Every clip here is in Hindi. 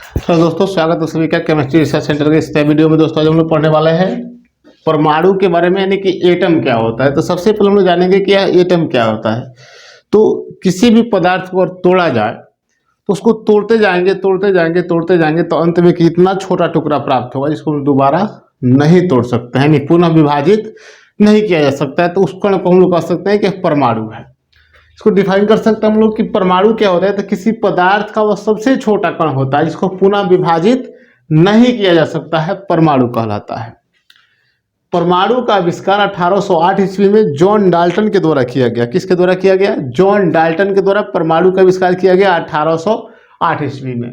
तो दोस्तों स्वागत है सभी का केमिस्ट्री रिसर्च सेंटर के इस वीडियो में। दोस्तों आज हम लोग पढ़ने वाले हैं परमाणु के बारे में, यानी कि एटम क्या होता है। तो सबसे पहले हम लोग जानेंगे कि यह एटम क्या होता है। तो किसी भी पदार्थ को अगर तोड़ा जाए तो उसको तोड़ते जाएंगे तो अंत में कितना छोटा टुकड़ा प्राप्त होगा जिसको हम दोबारा नहीं तोड़ सकते हैं, पुनः विभाजित नहीं किया जा सकता है। तो उस कण को हम लोग कह सकते हैं कि परमाणु है। इसको डिफाइन कर सकते हैं हम लोग कि परमाणु क्या होता है। तो किसी पदार्थ का वह सबसे छोटा कण होता है जिसको पुनः विभाजित नहीं किया जा सकता है, परमाणु कहलाता है। परमाणु का आविष्कार 1808 ईस्वी में जॉन डाल्टन के द्वारा किया गया। किसके द्वारा किया गया? जॉन डाल्टन के द्वारा परमाणु का आविष्कार किया गया 1808 ईस्वी में।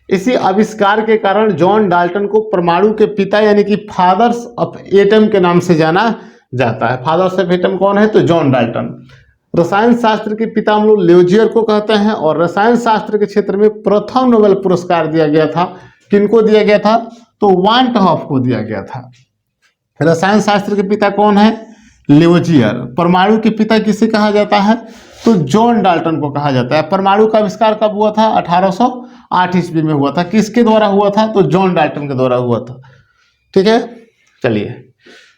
इसी आविष्कार के कारण जॉन डाल्टन को परमाणु के पिता यानी कि फादर्स ऑफ एटम के नाम से जाना जाता है। फादर्स ऑफ एटम कौन है? तो जॉन डाल्टन। रसायन शास्त्र के पिता हम लोग ल्यूजियर को कहते हैं, और रसायन शास्त्र के क्षेत्र में प्रथम नोबेल पुरस्कार दिया गया था। किनको दिया गया था? तो वान हॉफ को दिया गया था। रसायन शास्त्र के पिता कौन है? ल्यूजियर। परमाणु के पिता किसे कहा जाता है? तो जॉन डाल्टन को कहा जाता है। परमाणु का आविष्कार कब हुआ था? 1808 ईस्वी में हुआ था। किसके द्वारा हुआ था? तो जॉन डाल्टन के द्वारा हुआ था। ठीक है, चलिए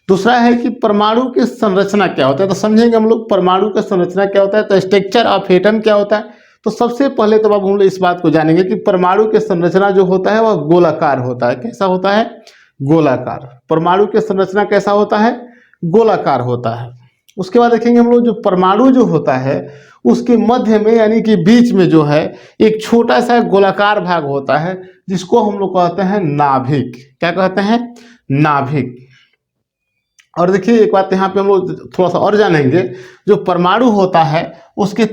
दूसरा है कि परमाणु की संरचना क्या होता है। तो समझेंगे हम लोग परमाणु का संरचना क्या होता है। तो स्ट्रक्चर ऑफ एटम क्या होता है। तो सबसे पहले तो अब हम लोग इस बात को जानेंगे कि परमाणु की संरचना जो होता है वह गोलाकार होता है। कैसा होता है? गोलाकार। परमाणु की संरचना कैसा होता है? गोलाकार होता है। उसके बाद देखेंगे हम लोग जो परमाणु जो होता है उसके मध्य में यानी कि बीच में जो है एक छोटा सा गोलाकार भाग होता है जिसको हम लोग कहते हैं नाभिक। क्या कहते हैं? नाभिक। और देखिए एक बात यहाँ पे हम लोग थोड़ा सा और जानेंगे। जो परमाणु होता है उसके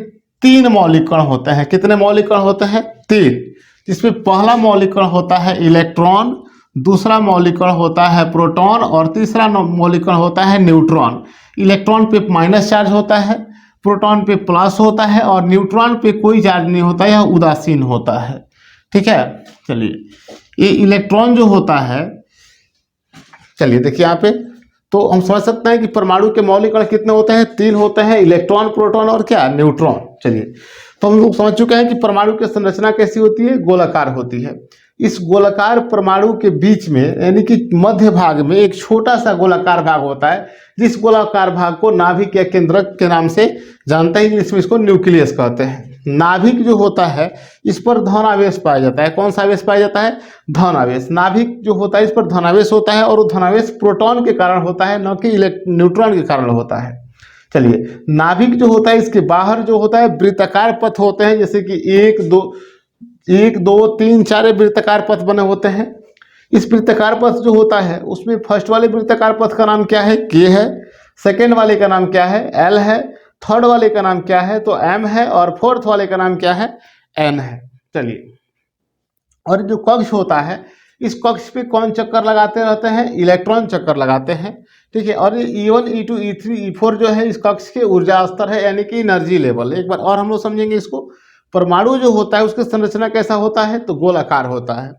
3 मौलिक कण होते हैं। कितने मौलिक कण होते हैं? 3। जिसमें पहला मौलिक कण होता है इलेक्ट्रॉन, दूसरा मौलिक कण होता है प्रोटॉन, और तीसरा मौलिक कण होता है न्यूट्रॉन। इलेक्ट्रॉन पे माइनस चार्ज होता है, प्रोटॉन पे प्लस होता है, और न्यूट्रॉन पे कोई चार्ज नहीं होता है, यह उदासीन होता है। ठीक है, चलिए ये इलेक्ट्रॉन जो होता है, चलिए देखिए यहाँ पे तो हम समझ सकते हैं कि परमाणु के मौलिक कण कितने होते हैं? 3 होते हैं, इलेक्ट्रॉन, प्रोटॉन और क्या? न्यूट्रॉन। चलिए तो हम लोग समझ चुके हैं कि परमाणु की संरचना कैसी होती है? गोलाकार होती है। इस गोलाकार परमाणु के बीच में यानी कि मध्य भाग में एक छोटा सा गोलाकार भाग होता है, जिस गोलाकार भाग को नाभिक या केंद्रक के नाम से जानते हैं। इंग्लिश में इसको न्यूक्लियस कहते हैं। नाभिक जो होता है इस पर धनावेश पाया जाता है। कौन सा आवेश पाया जाता है? धनावेश। नाभिक जो होता है इस पर धनावेश होता है, और वो धनावेश प्रोटॉन के कारण होता है, न कि न्यूट्रॉन के कारण होता है। चलिए नाभिक जो होता है इसके बाहर जो होता है वृत्ताकार पथ होते हैं, जैसे कि 1 2 3 4 वृत्ताकार पथ बने होते हैं। इस वृत्ताकार पथ जो होता है उसमें फर्स्ट वाले वृत्ताकार पथ का नाम क्या है? के है। सेकेंड वाले का नाम क्या है? एल है। थर्ड वाले का नाम क्या है? तो एम है। और फोर्थ वाले का नाम क्या है? एन है। चलिए और जो कक्ष होता है इस कक्ष पे कौन चक्कर लगाते रहते हैं? इलेक्ट्रॉन चक्कर लगाते हैं। ठीक है, और ये E1 E2 E3 E4 जो है इस कक्ष के ऊर्जा स्तर है, यानी कि एनर्जी लेवल। एक बार और हम लोग समझेंगे इसको। परमाणु जो होता है उसकी संरचना कैसा होता है? तो गोलाकार होता है।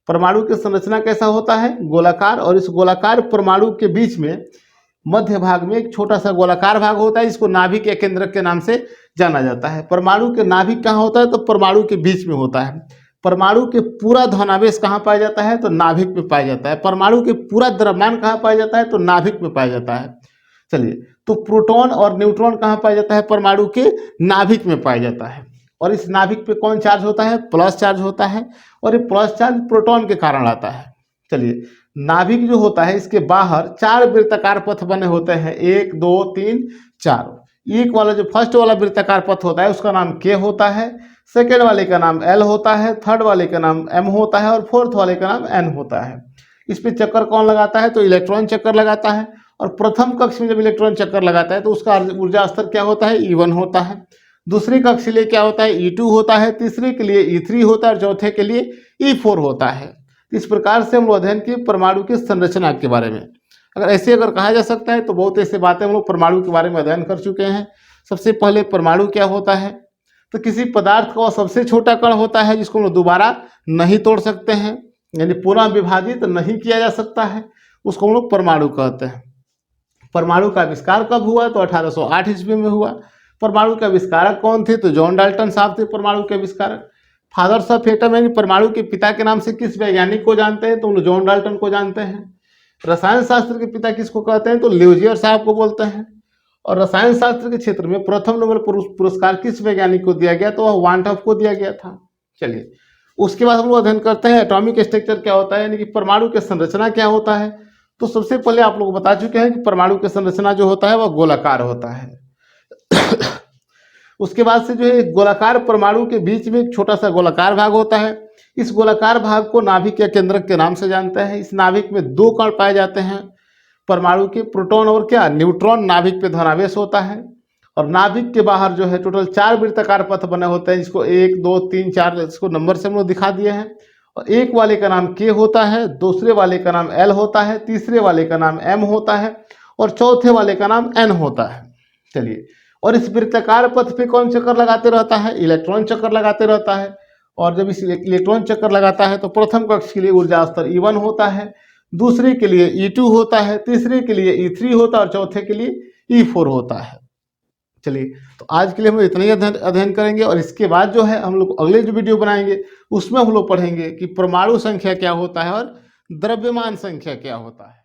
परमाणु की संरचना कैसा होता है? गोलाकार। और इस गोलाकार परमाणु के बीच में मध्य भाग में एक छोटा सा गोलाकार भाग होता है जिसको नाभिक या केंद्रक के नाम से जाना जाता है। परमाणु के नाभिक कहाँ होता है? तो परमाणु के बीच में होता है। परमाणु के पूरा धनावेश कहाँ पाया जाता है? तो नाभिक में पाया जाता है। परमाणु के पूरा द्रव्यमान कहाँ पाया जाता है? तो नाभिक में पाया जाता है। चलिए तो प्रोटॉन और न्यूट्रॉन कहाँ पाया जाता है? परमाणु के नाभिक में पाया जाता है। और इस नाभिक पे कौन चार्ज होता है? प्लस चार्ज होता है, और ये प्लस चार्ज प्रोटॉन के कारण आता है। चलिए नाभिक जो होता है इसके बाहर 4 वृत्ताकार पथ बने होते हैं, 1 2 3 4। एक वाला जो फर्स्ट वाला वृत्ताकार पथ होता है उसका नाम के होता है, सेकेंड वाले का नाम एल होता है, थर्ड वाले का नाम एम होता है, और फोर्थ वाले का नाम एन होता है। इस पे चक्कर कौन लगाता है? तो इलेक्ट्रॉन चक्कर लगाता है। और प्रथम कक्ष में जब इलेक्ट्रॉन चक्कर लगाता है तो उसका ऊर्जा स्तर क्या होता है? E1 होता है। दूसरी कक्ष के लिए क्या होता है? E2 होता है। तीसरे के लिए E3 होता है, और चौथे के लिए E4 होता है। इस प्रकार से हम लोग अध्ययन किए परमाणु की संरचना के बारे में। अगर कहा जा सकता है तो बहुत ऐसे बातें हम लोग परमाणु के बारे में अध्ययन कर चुके हैं। सबसे पहले परमाणु क्या होता है? तो किसी पदार्थ का सबसे छोटा कण होता है जिसको हम लोग दोबारा नहीं तोड़ सकते हैं, यानी पुनः विभाजित नहीं किया जा सकता है, उसको हम लोग परमाणु कहते हैं। परमाणु का आविष्कार कब हुआ? तो 1808 ईस्वी में हुआ। परमाणु के आविष्कारक कौन थे? तो जॉन डाल्टन साहब थे परमाणु के आविष्कारक। फादर्स ऑफ एटम यानी परमाणु के पिता के नाम से किस वैज्ञानिक को जानते हैं? तो जॉन डाल्टन को जानते हैं। रसायन शास्त्र के पिता किसको कहते हैं? तो ल्यूजियर साहब को बोलते हैं। और रसायन शास्त्र के क्षेत्र में प्रथम नोबेल पुरस्कार किस वैज्ञानिक को दिया गया? तो वह वांटॉफ को दिया गया था। चलिए, उसके बाद हम लोग अध्ययन करते हैं एटॉमिक स्ट्रक्चर क्या होता है, यानी कि परमाणु की संरचना क्या होता है। तो सबसे पहले आप लोग बता चुके हैं कि परमाणु की संरचना जो होता है वह गोलाकार होता है। उसके बाद से जो है गोलाकार परमाणु के बीच में एक छोटा सा गोलाकार भाग होता है। इस गोलाकार भाग को नाभिक या केंद्रक के नाम से जानते हैं। इस नाभिक में दो कण पाए जाते हैं परमाणु के, प्रोटॉन और क्या, न्यूट्रॉन। नाभिक पे धनावेश होता है। और नाभिक के बाहर जो है टोटल 4 वृत्ताकार पथ बने होते हैं, जिसको 1 2 3 4 इसको नंबर से हम लोग दिखा दिए हैं। और एक वाले का नाम के होता है, दूसरे वाले का नाम एल होता है, तीसरे वाले का नाम एम होता है और चौथे वाले का नाम एन होता है। चलिए, और इस वृत्ताकार पथ पे कौन चक्कर लगाते रहता है? इलेक्ट्रॉन चक्कर लगाते रहता है। और जब इस इलेक्ट्रॉन चक्कर लगाता है तो प्रथम कक्ष के लिए ऊर्जा स्तर E1 होता है, दूसरे के लिए E2 होता है, तीसरे के लिए E3 होता है और चौथे के लिए E4 होता है। चलिए, तो आज के लिए हम लोग इतना ही अध्ययन करेंगे और इसके बाद जो है हम लोग अगले जो वीडियो बनाएंगे उसमें हम लोग पढ़ेंगे कि परमाणु संख्या क्या होता है और द्रव्यमान संख्या क्या होता है।